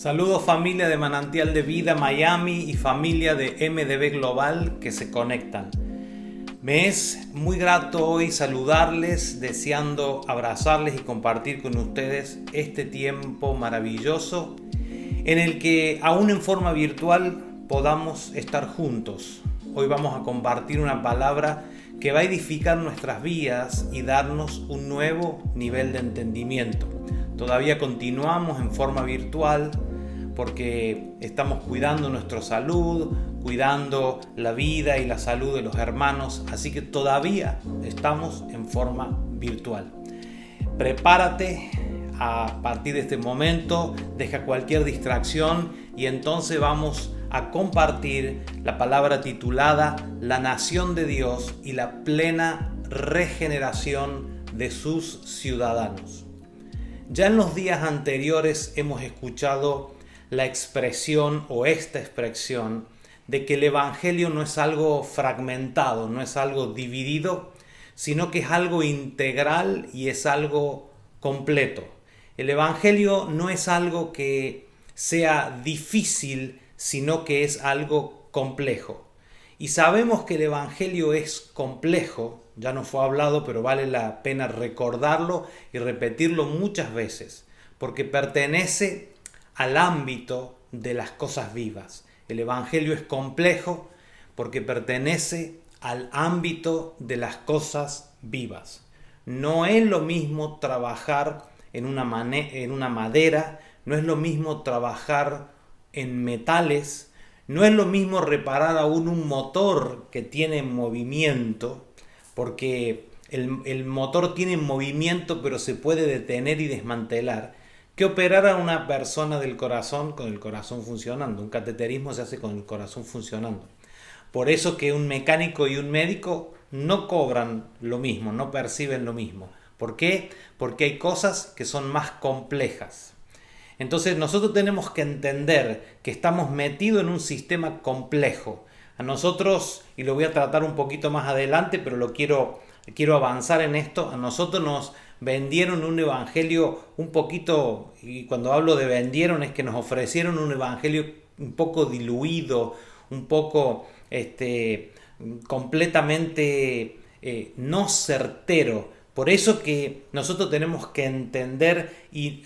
Saludos familia de Manantial de Vida Miami y familia de MDB Global que se conectan. Me es muy grato hoy saludarles, deseando abrazarles y compartir con ustedes este tiempo maravilloso en el que aún en forma virtual podamos estar juntos. Hoy vamos a compartir una palabra que va a edificar nuestras vidas y darnos un nuevo nivel de entendimiento. Todavía continuamos en forma virtual porque estamos cuidando nuestra salud, cuidando la vida y la salud de los hermanos, así que todavía estamos en forma virtual. Prepárate a partir de este momento, deja cualquier distracción y entonces vamos a compartir la palabra titulada La nación de Dios y la plena regeneración de sus ciudadanos. Ya en los días anteriores hemos escuchado la expresión o esta expresión de que el Evangelio no es algo fragmentado, no es algo dividido, sino que es algo integral y es algo completo. El Evangelio no es algo que sea difícil, sino que es algo complejo. Y sabemos que el Evangelio es complejo, ya nos fue hablado, pero vale la pena recordarlo y repetirlo muchas veces, porque pertenece al ámbito de las cosas vivas. El Evangelio es complejo porque pertenece al ámbito de las cosas vivas. No es lo mismo trabajar en una madera, no es lo mismo trabajar en metales, no es lo mismo reparar aún un motor que tiene movimiento, porque el motor tiene movimiento pero se puede detener y desmantelar, que operar a una persona del corazón con el corazón funcionando. Un cateterismo se hace con el corazón funcionando. Por eso que un mecánico y un médico no cobran lo mismo, no perciben lo mismo. ¿Por qué? Porque hay cosas que son más complejas. Entonces nosotros tenemos que entender que estamos metidos en un sistema complejo. A nosotros, y lo voy a tratar un poquito más adelante, pero quiero avanzar en esto, a nosotros nos vendieron un evangelio un poquito, y cuando hablo de vendieron es que nos ofrecieron un evangelio un poco diluido, un poco completamente no certero. Por eso que nosotros tenemos que entender y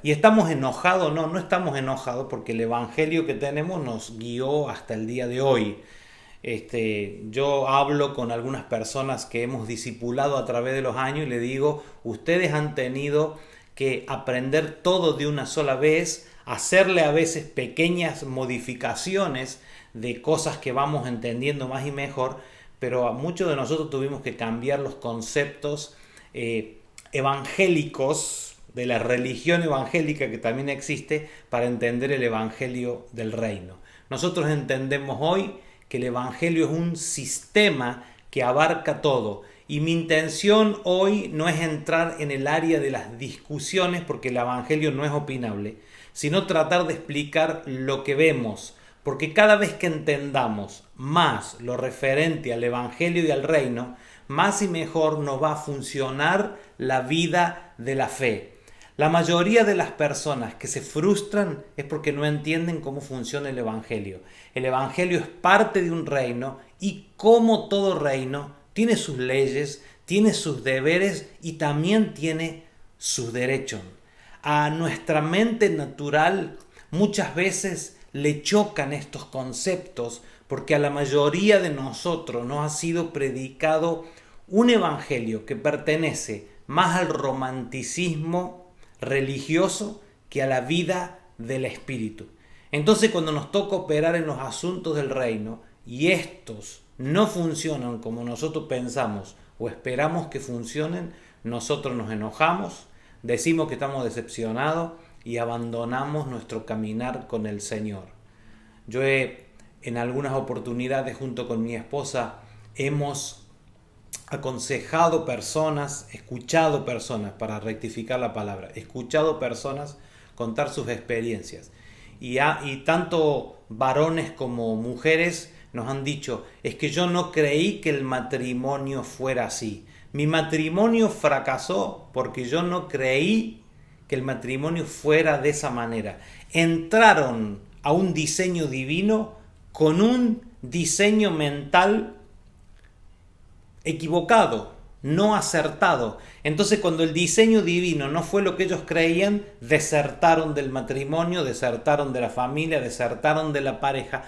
estamos enojados. No estamos enojados porque el evangelio que tenemos nos guió hasta el día de hoy. Yo hablo con algunas personas que hemos discipulado a través de los años y le digo, ustedes han tenido que aprender todo de una sola vez, hacerle a veces pequeñas modificaciones de cosas que vamos entendiendo más y mejor, pero a muchos de nosotros tuvimos que cambiar los conceptos evangélicos de la religión evangélica que también existe para entender el evangelio del reino. Nosotros entendemos hoy que el evangelio es un sistema que abarca todo. Y mi intención hoy no es entrar en el área de las discusiones, porque el evangelio no es opinable, sino tratar de explicar lo que vemos. Porque cada vez que entendamos más lo referente al evangelio y al reino, más y mejor nos va a funcionar la vida de la fe. La mayoría de las personas que se frustran es porque no entienden cómo funciona el evangelio. El evangelio es parte de un reino y, como todo reino, tiene sus leyes, tiene sus deberes y también tiene sus derechos. A nuestra mente natural muchas veces le chocan estos conceptos porque a la mayoría de nosotros nos ha sido predicado un evangelio que pertenece más al romanticismo religioso que a la vida del espíritu. Entonces, cuando nos toca operar en los asuntos del reino y estos no funcionan como nosotros pensamos o esperamos que funcionen, nosotros nos enojamos, decimos que estamos decepcionados y abandonamos nuestro caminar con el Señor. Yo en algunas oportunidades junto con mi esposa hemos aconsejado personas, escuchado personas, para rectificar la palabra, escuchado personas contar sus experiencias. Y tanto varones como mujeres nos han dicho, es que yo no creí que el matrimonio fuera así. Mi matrimonio fracasó porque yo no creí que el matrimonio fuera de esa manera. Entraron a un diseño divino con un diseño mental equivocado, no acertado. Entonces, cuando el diseño divino no fue lo que ellos creían, desertaron del matrimonio, desertaron de la familia, desertaron de la pareja.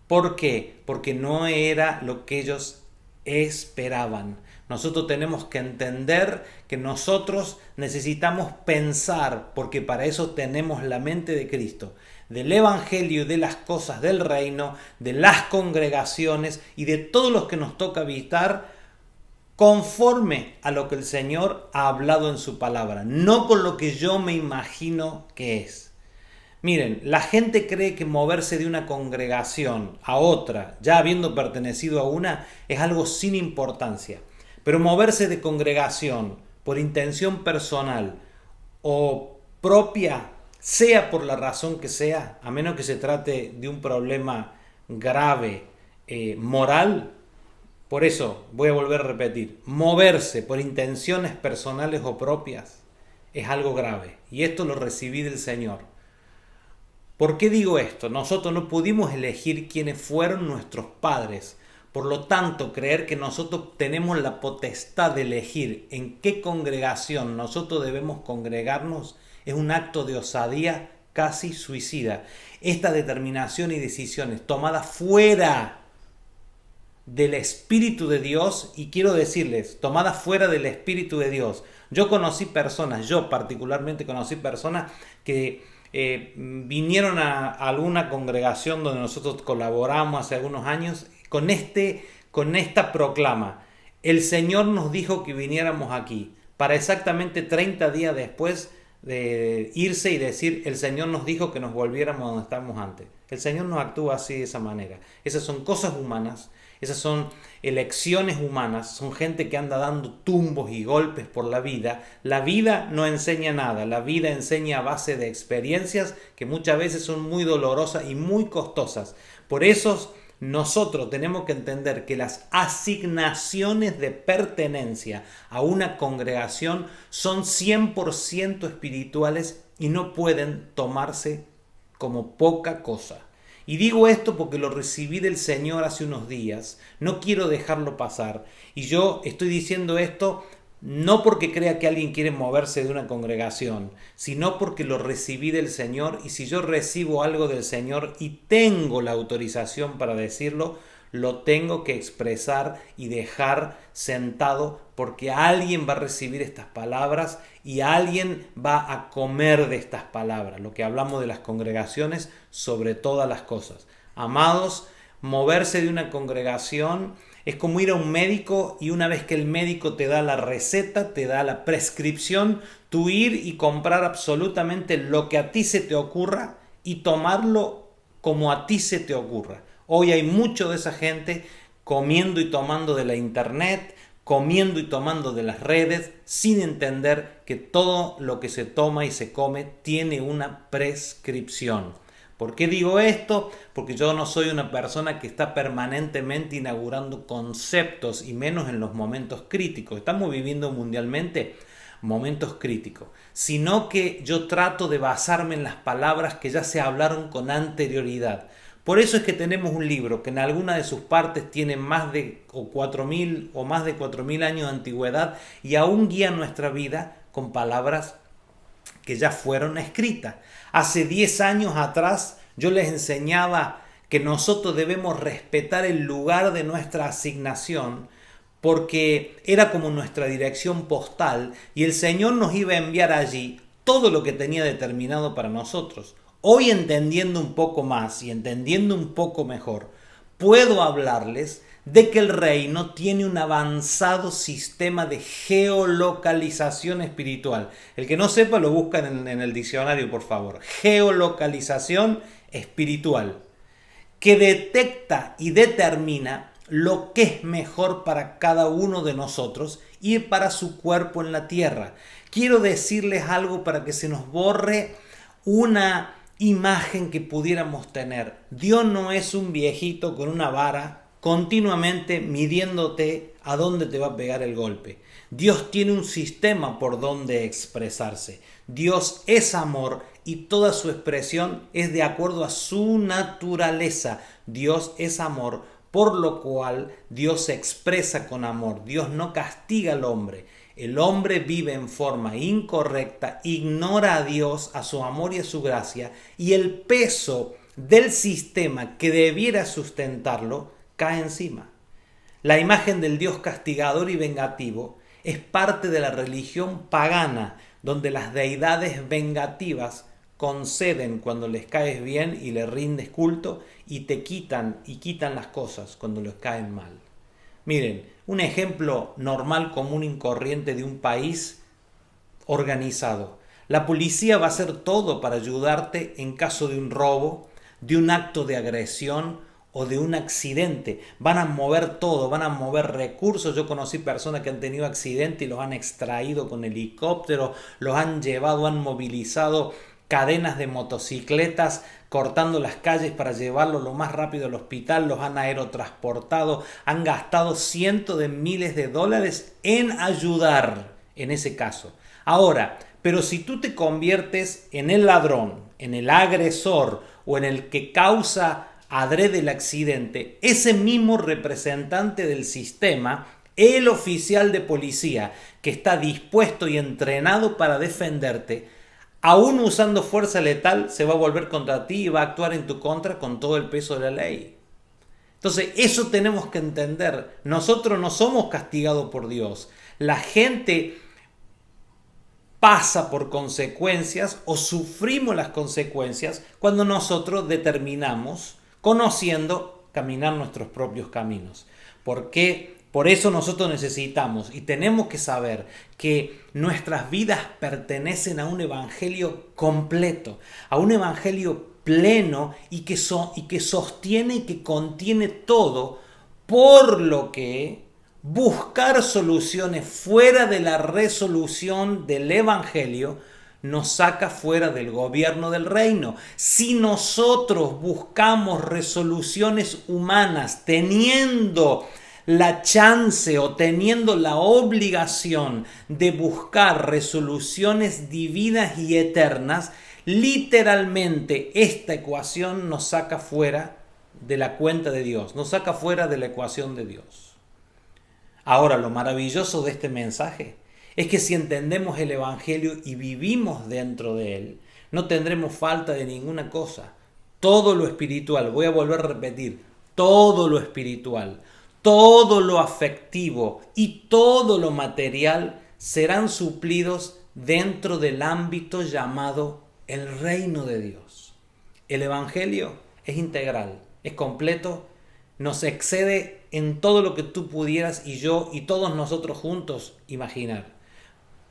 ¿Por qué? Porque no era lo que ellos esperaban. Nosotros tenemos que entender que nosotros necesitamos pensar, porque para eso tenemos la mente de Cristo, del Evangelio y de las cosas del reino, de las congregaciones y de todos los que nos toca visitar, conforme a lo que el Señor ha hablado en su palabra, no con lo que yo me imagino que es. Miren, la gente cree que moverse de una congregación a otra, ya habiendo pertenecido a una, es algo sin importancia. Pero moverse de congregación por intención personal o propia, sea por la razón que sea, a menos que se trate de un problema grave, moral. Por eso, voy a volver a repetir, moverse por intenciones personales o propias es algo grave. Y esto lo recibí del Señor. ¿Por qué digo esto? Nosotros no pudimos elegir quiénes fueron nuestros padres. Por lo tanto, creer que nosotros tenemos la potestad de elegir en qué congregación nosotros debemos congregarnos es un acto de osadía casi suicida. Esta determinación y decisiones tomadas fuera del Espíritu de Dios, y quiero decirles, tomadas fuera del Espíritu de Dios. Yo particularmente conocí personas que vinieron a alguna congregación donde nosotros colaboramos hace algunos años con esta proclama: el Señor nos dijo que viniéramos aquí, para exactamente 30 días después de irse y decir: el Señor nos dijo que nos volviéramos donde estábamos antes. El Señor no actúa así, de esa manera. Esas son cosas humanas, esas son elecciones humanas, son gente que anda dando tumbos y golpes por la vida. La vida no enseña nada, la vida enseña a base de experiencias que muchas veces son muy dolorosas y muy costosas. Por eso nosotros tenemos que entender que las asignaciones de pertenencia a una congregación son 100% espirituales y no pueden tomarse como poca cosa. Y digo esto porque lo recibí del Señor hace unos días, no quiero dejarlo pasar. Y yo estoy diciendo esto no porque crea que alguien quiere moverse de una congregación, sino porque lo recibí del Señor, y si yo recibo algo del Señor y tengo la autorización para decirlo, lo tengo que expresar y dejar sentado, porque alguien va a recibir estas palabras y alguien va a comer de estas palabras. Lo que hablamos de las congregaciones sobre todas las cosas. Amados, moverse de una congregación es como ir a un médico, y una vez que el médico te da la receta, te da la prescripción, tú ir y comprar absolutamente lo que a ti se te ocurra y tomarlo como a ti se te ocurra. Hoy hay mucho de esa gente comiendo y tomando de la internet, comiendo y tomando de las redes, sin entender que todo lo que se toma y se come tiene una prescripción. ¿Por qué digo esto? Porque yo no soy una persona que está permanentemente inaugurando conceptos, y menos en los momentos críticos. Estamos viviendo mundialmente momentos críticos, sino que yo trato de basarme en las palabras que ya se hablaron con anterioridad. Por eso es que tenemos un libro que en alguna de sus partes tiene más de 4.000 años de antigüedad, y aún guía nuestra vida con palabras que ya fueron escritas. Hace 10 años atrás yo les enseñaba que nosotros debemos respetar el lugar de nuestra asignación, porque era como nuestra dirección postal, y el Señor nos iba a enviar allí todo lo que tenía determinado para nosotros. Hoy, entendiendo un poco más y entendiendo un poco mejor, puedo hablarles de que el reino tiene un avanzado sistema de geolocalización espiritual. El que no sepa lo busca en el diccionario, por favor. Geolocalización espiritual, que detecta y determina lo que es mejor para cada uno de nosotros y para su cuerpo en la tierra. Quiero decirles algo para que se nos borre una imagen que pudiéramos tener. Dios no es un viejito con una vara continuamente midiéndote a dónde te va a pegar el golpe. Dios tiene un sistema por donde expresarse. Dios es amor y toda su expresión es de acuerdo a su naturaleza. Dios es amor, por lo cual Dios se expresa con amor. Dios no castiga al hombre. El hombre vive en forma incorrecta, ignora a Dios, a su amor y a su gracia, y el peso del sistema que debiera sustentarlo cae encima. La imagen del Dios castigador y vengativo es parte de la religión pagana, donde las deidades vengativas conceden cuando les caes bien y les rindes culto y quitan las cosas cuando les caen mal. Miren, un ejemplo normal, común y corriente de un país organizado. La policía va a hacer todo para ayudarte en caso de un robo, de un acto de agresión o de un accidente. Van a mover todo, van a mover recursos. Yo conocí personas que han tenido accidentes y los han extraído con helicóptero, los han llevado, han movilizado cadenas de motocicletas cortando las calles para llevarlo lo más rápido al hospital, los han aerotransportado, han gastado cientos de miles de dólares en ayudar en ese caso. Ahora, pero si tú te conviertes en el ladrón, en el agresor o en el que causa adrede el accidente, ese mismo representante del sistema, el oficial de policía que está dispuesto y entrenado para defenderte, aún usando fuerza letal, se va a volver contra ti y va a actuar en tu contra con todo el peso de la ley. Entonces, eso tenemos que entender. Nosotros no somos castigados por Dios. La gente pasa por consecuencias o sufrimos las consecuencias cuando nosotros determinamos, conociendo, caminar nuestros propios caminos. ¿Por qué? Por eso nosotros necesitamos y tenemos que saber que nuestras vidas pertenecen a un evangelio completo, a un evangelio pleno y que sostiene y que contiene todo, por lo que buscar soluciones fuera de la resolución del evangelio nos saca fuera del gobierno del reino. Si nosotros buscamos resoluciones humanas teniendo la chance o teniendo la obligación de buscar resoluciones divinas y eternas, literalmente esta ecuación nos saca fuera de la cuenta de Dios, nos saca fuera de la ecuación de Dios. Ahora, lo maravilloso de este mensaje es que si entendemos el Evangelio y vivimos dentro de él, no tendremos falta de ninguna cosa. Todo lo espiritual, voy a volver a repetir, todo lo espiritual, todo lo afectivo y todo lo material serán suplidos dentro del ámbito llamado el reino de Dios. El Evangelio es integral, es completo, nos excede en todo lo que tú pudieras y yo y todos nosotros juntos imaginar.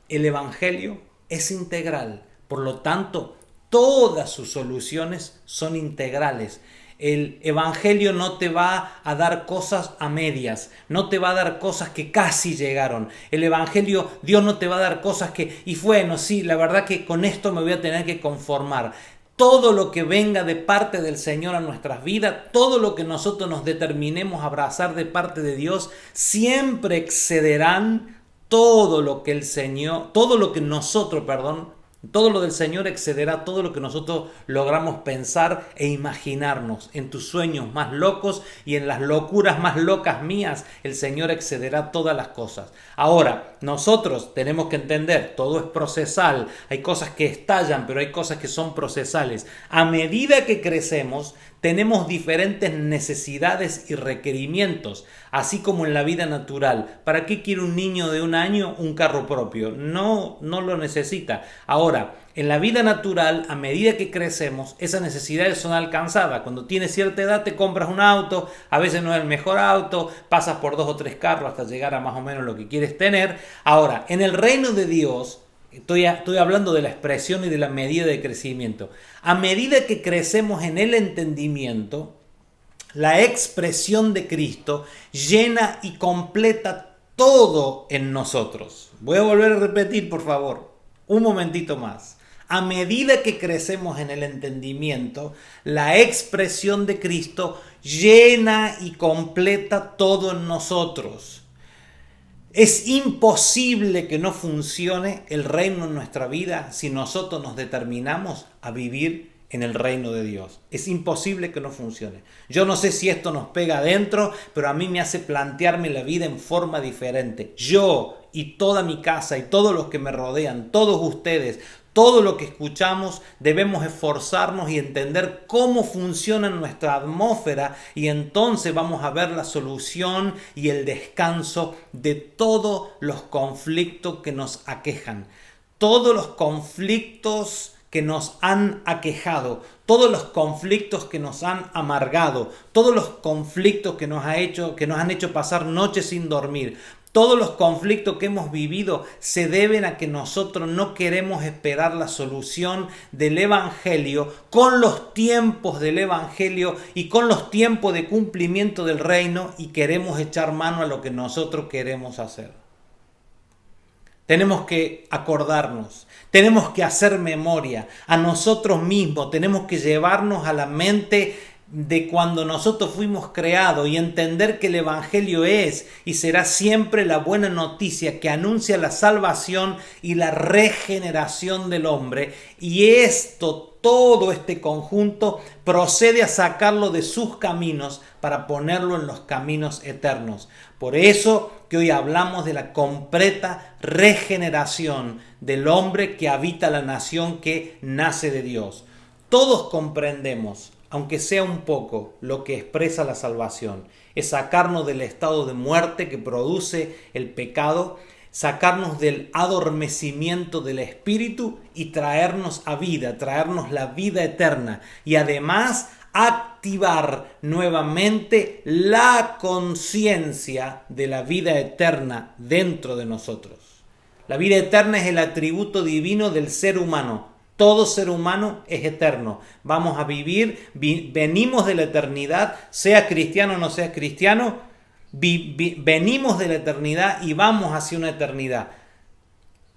El Evangelio es integral, por lo tanto, todas sus soluciones son integrales. El Evangelio no te va a dar cosas a medias, no te va a dar cosas que casi llegaron. El Evangelio, Dios no te va a dar cosas que, y bueno, sí, la verdad que con esto me voy a tener que conformar. Todo lo que venga de parte del Señor a nuestras vidas, todo lo que nosotros nos determinemos a abrazar de parte de Dios, siempre excederán todo lo que todo lo del Señor excederá todo lo que nosotros logramos pensar e imaginarnos. En tus sueños más locos y en las locuras más locas mías, el Señor excederá todas las cosas. Ahora, nosotros tenemos que entender, todo es procesal. Hay cosas que estallan, pero hay cosas que son procesales. A medida que crecemos, tenemos diferentes necesidades y requerimientos, así como en la vida natural. ¿Para qué quiere un niño de 1 año un carro propio? No lo necesita. Ahora, en la vida natural, a medida que crecemos, esas necesidades son alcanzadas. Cuando tienes cierta edad te compras un auto, a veces no es el mejor auto, pasas por 2 o 3 carros hasta llegar a más o menos lo que quieres tener. Ahora, en el reino de Dios, estoy hablando de la expresión y de la medida de crecimiento. A medida que crecemos en el entendimiento, la expresión de Cristo llena y completa todo en nosotros. Voy a volver a repetir, por favor, un momentito más. A medida que crecemos en el entendimiento, la expresión de Cristo llena y completa todo en nosotros. Es imposible que no funcione el reino en nuestra vida si nosotros nos determinamos a vivir en el reino de Dios. Es imposible que no funcione. Yo no sé si esto nos pega adentro, pero a mí me hace plantearme la vida en forma diferente. Yo y toda mi casa y todos los que me rodean, todos ustedes, todo lo que escuchamos, debemos esforzarnos y entender cómo funciona nuestra atmósfera, y entonces vamos a ver la solución y el descanso de todos los conflictos que nos aquejan. Todos los conflictos que nos han aquejado, todos los conflictos que nos han amargado, todos los conflictos que nos han hecho pasar noches sin dormir. Todos los conflictos que hemos vivido se deben a que nosotros no queremos esperar la solución del Evangelio con los tiempos del Evangelio y con los tiempos de cumplimiento del reino, y queremos echar mano a lo que nosotros queremos hacer. Tenemos que acordarnos, tenemos que hacer memoria a nosotros mismos, tenemos que llevarnos a la mente de cuando nosotros fuimos creados y entender que el Evangelio es y será siempre la buena noticia que anuncia la salvación y la regeneración del hombre. Y todo este conjunto procede a sacarlo de sus caminos para ponerlo en los caminos eternos. Por eso que hoy hablamos de la completa regeneración del hombre que habita la nación que nace de Dios. Todos comprendemos, aunque sea un poco, lo que expresa la salvación. Es sacarnos del estado de muerte que produce el pecado, sacarnos del adormecimiento del espíritu y traernos a vida, traernos la vida eterna. Y además activar nuevamente la conciencia de la vida eterna dentro de nosotros. La vida eterna es el atributo divino del ser humano. Todo ser humano es eterno. Vamos a vivir, venimos de la eternidad, sea cristiano o no sea cristiano, venimos de la eternidad y vamos hacia una eternidad.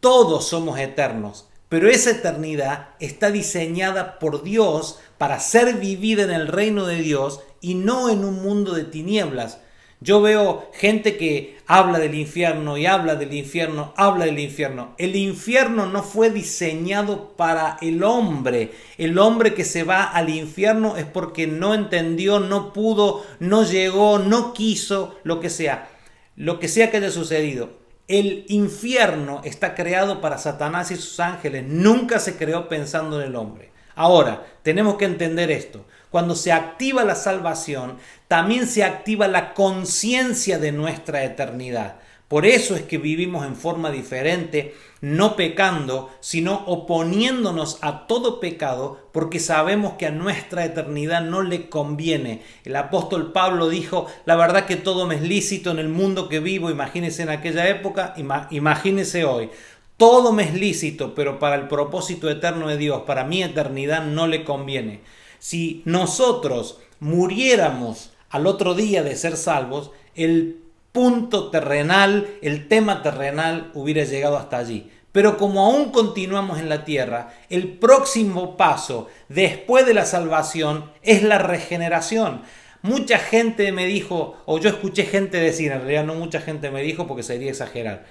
Todos somos eternos, pero esa eternidad está diseñada por Dios para ser vivida en el reino de Dios y no en un mundo de tinieblas. Yo veo gente que habla del infierno y habla del infierno, habla del infierno. El infierno no fue diseñado para el hombre. El hombre que se va al infierno es porque no entendió, no pudo, no llegó, no quiso, lo que sea que haya sucedido. El infierno está creado para Satanás y sus ángeles. Nunca se creó pensando en el hombre. Ahora, tenemos que entender esto. Cuando se activa la salvación, también se activa la conciencia de nuestra eternidad. Por eso es que vivimos en forma diferente, no pecando, sino oponiéndonos a todo pecado, porque sabemos que a nuestra eternidad no le conviene. El apóstol Pablo dijo, la verdad que todo me es lícito en el mundo que vivo. Imagínense en aquella época, imagínense hoy. Todo me es lícito, pero para el propósito eterno de Dios, para mi eternidad no le conviene. Si nosotros muriéramos al otro día de ser salvos, el punto terrenal, el tema terrenal hubiera llegado hasta allí. Pero como aún continuamos en la tierra, el próximo paso después de la salvación es la regeneración. Mucha gente me dijo, o yo escuché gente decir, en realidad no mucha gente me dijo porque sería exagerar,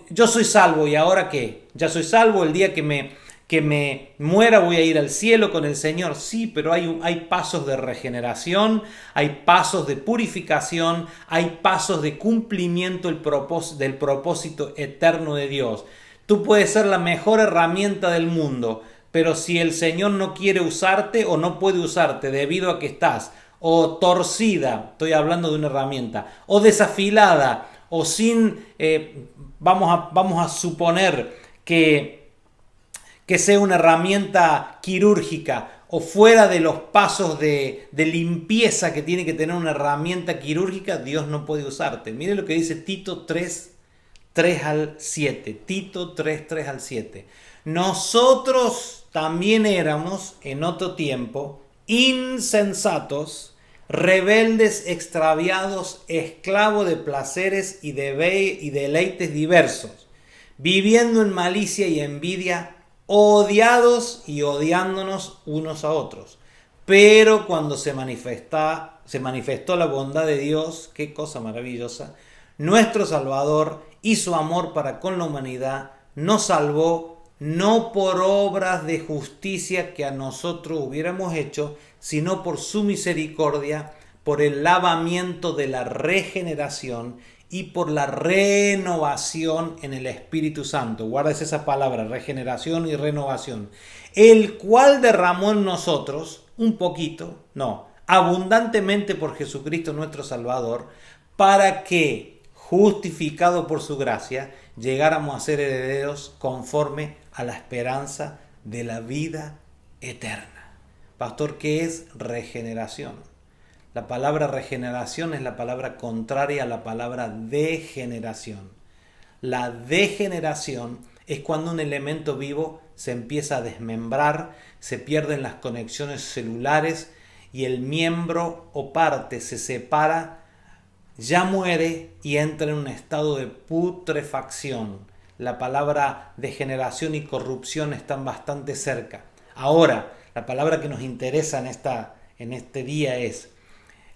yo soy salvo, ¿y ahora qué? Ya soy salvo, el día que me muera voy a ir al cielo con el Señor. Sí, pero hay pasos de regeneración, hay pasos de purificación, hay pasos de cumplimiento del propósito eterno de Dios. Tú puedes ser la mejor herramienta del mundo, pero si el Señor no quiere usarte o no puede usarte debido a que estás o torcida, estoy hablando de una herramienta, o desafilada, o sin, vamos a suponer que sea una herramienta quirúrgica o fuera de los pasos de limpieza que tiene que tener una herramienta quirúrgica, Dios no puede usarte. Mire lo que dice Tito 3, 3 al 7. Tito 3, 3 al 7. Nosotros también éramos en otro tiempo insensatos, rebeldes, extraviados, esclavos de placeres y deleites diversos, viviendo en malicia y envidia, odiados y odiándonos unos a otros. Pero cuando se se manifestó la bondad de Dios, qué cosa maravillosa, nuestro Salvador y su amor para con la humanidad, nos salvó no por obras de justicia que a nosotros hubiéramos hecho, sino por su misericordia, por el lavamiento de la regeneración y por la renovación en el Espíritu Santo. Guardas esa palabra, regeneración y renovación. El cual derramó en nosotros un poquito, no, abundantemente por Jesucristo nuestro Salvador, para que, justificado por su gracia, llegáramos a ser herederos conforme a la esperanza de la vida eterna. Pastor, ¿qué es regeneración? La palabra regeneración es la palabra contraria a la palabra degeneración. La degeneración es cuando un elemento vivo se empieza a desmembrar, se pierden las conexiones celulares y el miembro o parte se separa, ya muere y entra en un estado de putrefacción. La palabra degeneración y corrupción están bastante cerca. Ahora, la palabra que nos interesa en este día es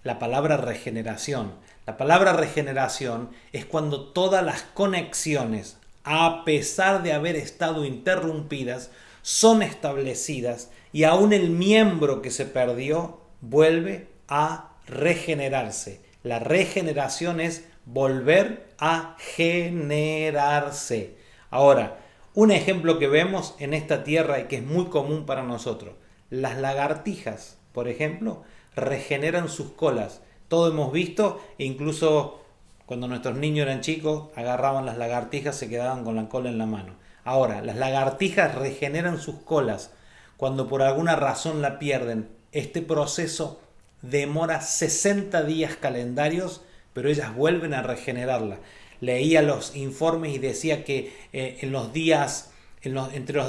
la palabra regeneración. La palabra regeneración es cuando todas las conexiones, a pesar de haber estado interrumpidas, son establecidas y aún el miembro que se perdió vuelve a regenerarse. La regeneración es volver a generarse. Ahora, un ejemplo que vemos en esta tierra y que es muy común para nosotros. Las lagartijas, por ejemplo, regeneran sus colas. Todo hemos visto, e incluso cuando nuestros niños eran chicos, agarraban las lagartijas, se quedaban con la cola en la mano. Ahora, las lagartijas regeneran sus colas cuando por alguna razón la pierden. Este proceso demora 60 días calendarios, pero ellas vuelven a regenerarla. Leía los informes y decía que entre los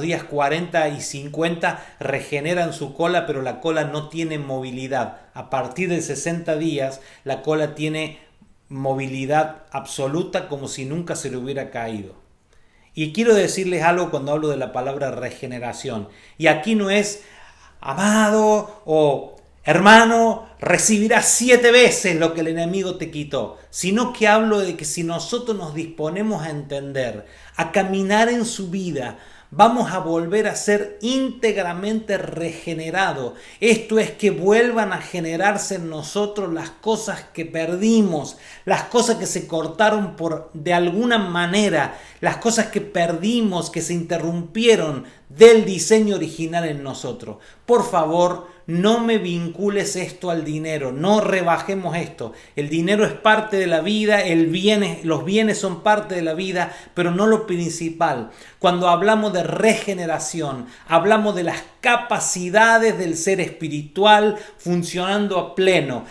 días 40 y 50 regeneran su cola, pero la cola no tiene movilidad. A partir de 60 días, la cola tiene movilidad absoluta, como si nunca se le hubiera caído. Y quiero decirles algo cuando hablo de la palabra regeneración. Y aquí no es amado o hermano, recibirás 7 veces lo que el enemigo te quitó, sino que hablo de que si nosotros nos disponemos a entender, a caminar en su vida, vamos a volver a ser íntegramente regenerados. Esto es que vuelvan a generarse en nosotros las cosas que perdimos, las cosas que se cortaron de alguna manera, las cosas que perdimos, que se interrumpieron del diseño original en nosotros. Por favor, no me vincules esto al dinero, no rebajemos esto. El dinero es parte de la vida, los bienes son parte de la vida, pero no lo principal. Cuando hablamos de regeneración, hablamos de las capacidades del ser espiritual funcionando a pleno.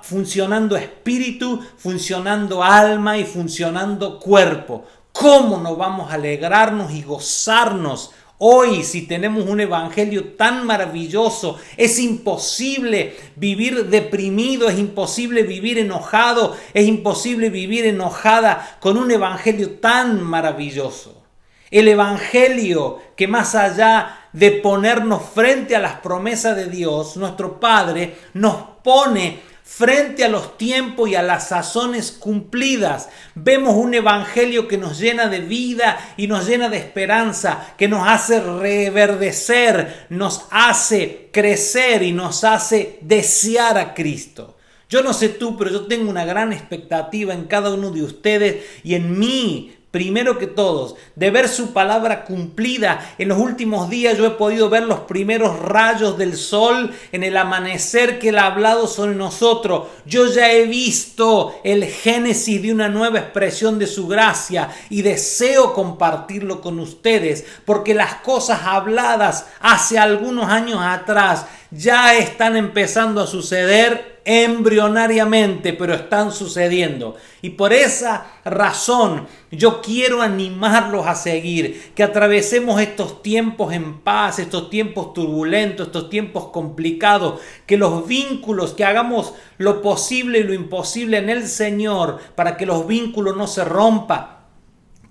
Funcionando espíritu, funcionando alma y funcionando cuerpo. ¿Cómo no vamos a alegrarnos y gozarnos hoy si tenemos un evangelio tan maravilloso? Es imposible vivir deprimido, es imposible vivir enojado, es imposible vivir enojada con un evangelio tan maravilloso. El evangelio que más allá de ponernos frente a las promesas de Dios, nuestro Padre nos pone frente a los tiempos y a las sazones cumplidas. Vemos un evangelio que nos llena de vida y nos llena de esperanza, que nos hace reverdecer, nos hace crecer y nos hace desear a Cristo. Yo no sé tú, pero yo tengo una gran expectativa en cada uno de ustedes y en mí, primero que todos, de ver su palabra cumplida. En los últimos días yo he podido ver los primeros rayos del sol en el amanecer que Él ha hablado sobre nosotros. Yo ya he visto el génesis de una nueva expresión de su gracia y deseo compartirlo con ustedes porque las cosas habladas hace algunos años atrás ya están empezando a suceder embrionariamente, pero están sucediendo. Y por esa razón yo quiero animarlos a seguir, que atravesemos estos tiempos en paz, estos tiempos turbulentos, estos tiempos complicados, que los vínculos, que hagamos lo posible y lo imposible en el Señor para que los vínculos no se rompan,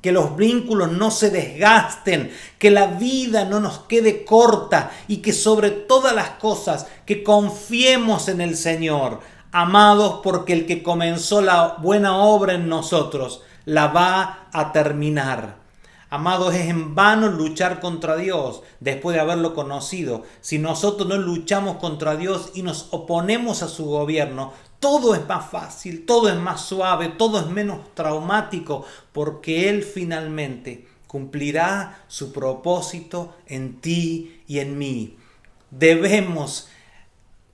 que los vínculos no se desgasten, que la vida no nos quede corta y que sobre todas las cosas que confiemos en el Señor, amados, porque el que comenzó la buena obra en nosotros la va a terminar. Amados, es en vano luchar contra Dios después de haberlo conocido. Si nosotros no luchamos contra Dios y nos oponemos a su gobierno, todo es más fácil, todo es más suave, todo es menos traumático, porque Él finalmente cumplirá su propósito en ti y en mí. Debemos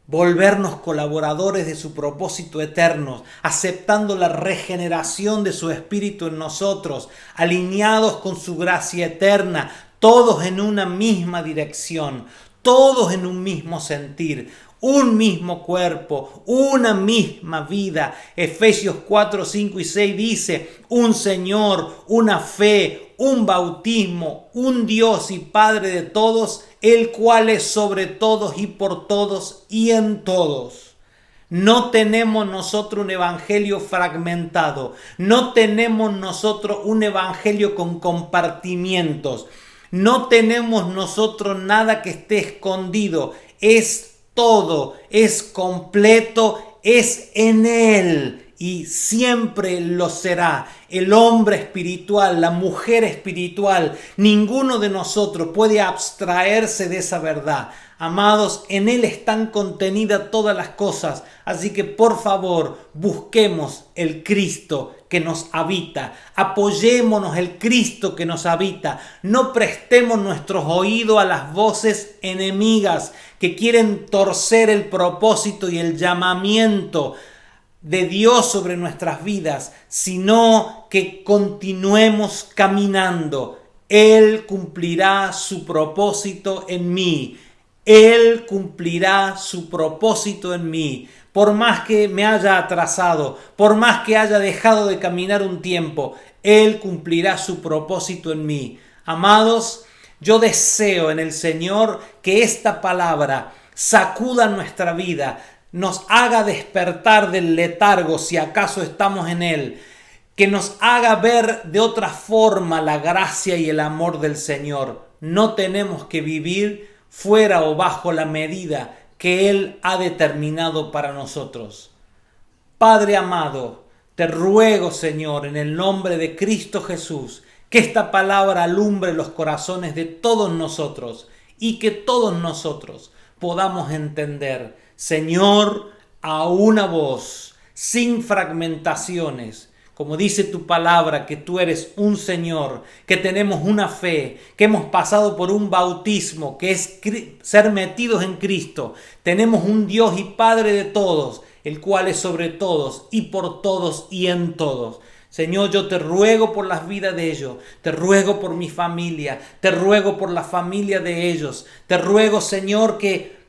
volvernos colaboradores de su propósito eterno, aceptando la regeneración de su Espíritu en nosotros, alineados con su gracia eterna, todos en una misma dirección, todos en un mismo sentir, un mismo cuerpo, una misma vida. Efesios 4, 5 y 6 dice: un Señor, una fe, un bautismo, un Dios y Padre de todos, el cual es sobre todos y por todos y en todos. No tenemos nosotros un evangelio fragmentado, no tenemos nosotros un evangelio con compartimientos, no tenemos nosotros nada que esté escondido, es todo, es completo, es en Él y siempre lo será. El hombre espiritual, la mujer espiritual, ninguno de nosotros puede abstraerse de esa verdad. Amados, en Él están contenidas todas las cosas, así que por favor busquemos el Cristo que nos habita, apoyémonos el Cristo que nos habita, no prestemos nuestros oídos a las voces enemigas que quieren torcer el propósito y el llamamiento de Dios sobre nuestras vidas, sino que continuemos caminando. Él cumplirá su propósito en mí. Él cumplirá su propósito en mí. Por más que me haya atrasado, por más que haya dejado de caminar un tiempo, Él cumplirá su propósito en mí. Amados, yo deseo en el Señor que esta palabra sacuda nuestra vida, nos haga despertar del letargo si acaso estamos en él, que nos haga ver de otra forma la gracia y el amor del Señor. No tenemos que vivir fuera o bajo la medida que Él ha determinado para nosotros. Padre amado, te ruego, Señor, en el nombre de Cristo Jesús, que esta palabra alumbre los corazones de todos nosotros y que todos nosotros podamos entender, Señor, a una voz, sin fragmentaciones, como dice tu palabra, que tú eres un Señor, que tenemos una fe, que hemos pasado por un bautismo, que es ser metidos en Cristo. Tenemos un Dios y Padre de todos, el cual es sobre todos y por todos y en todos. Señor, yo te ruego por las vidas de ellos, te ruego por mi familia, te ruego por la familia de ellos, te ruego, Señor, que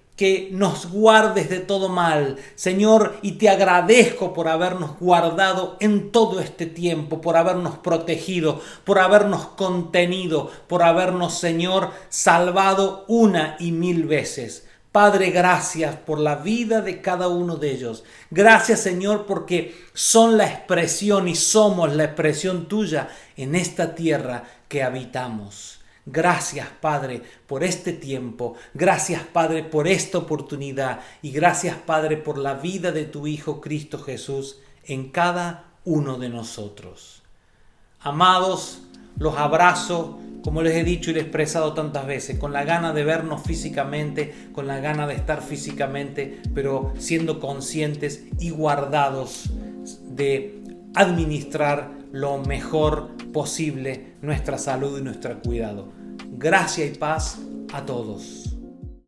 nos guardes de todo mal, Señor, y te agradezco por habernos guardado en todo este tiempo, por habernos protegido, por habernos contenido, por habernos, Señor, salvado 1 y 1000 veces. Padre, gracias por la vida de cada uno de ellos. Gracias, Señor, porque son la expresión y somos la expresión tuya en esta tierra que habitamos. Gracias, Padre, por este tiempo. Gracias, Padre, por esta oportunidad. Y gracias, Padre, por la vida de tu Hijo Cristo Jesús en cada uno de nosotros. Amados, los abrazo, como les he dicho y les he expresado tantas veces, con la gana de vernos físicamente, con la gana de estar físicamente, pero siendo conscientes y guardados de administrar lo mejor posible nuestra salud y nuestro cuidado. Gracia y paz a todos.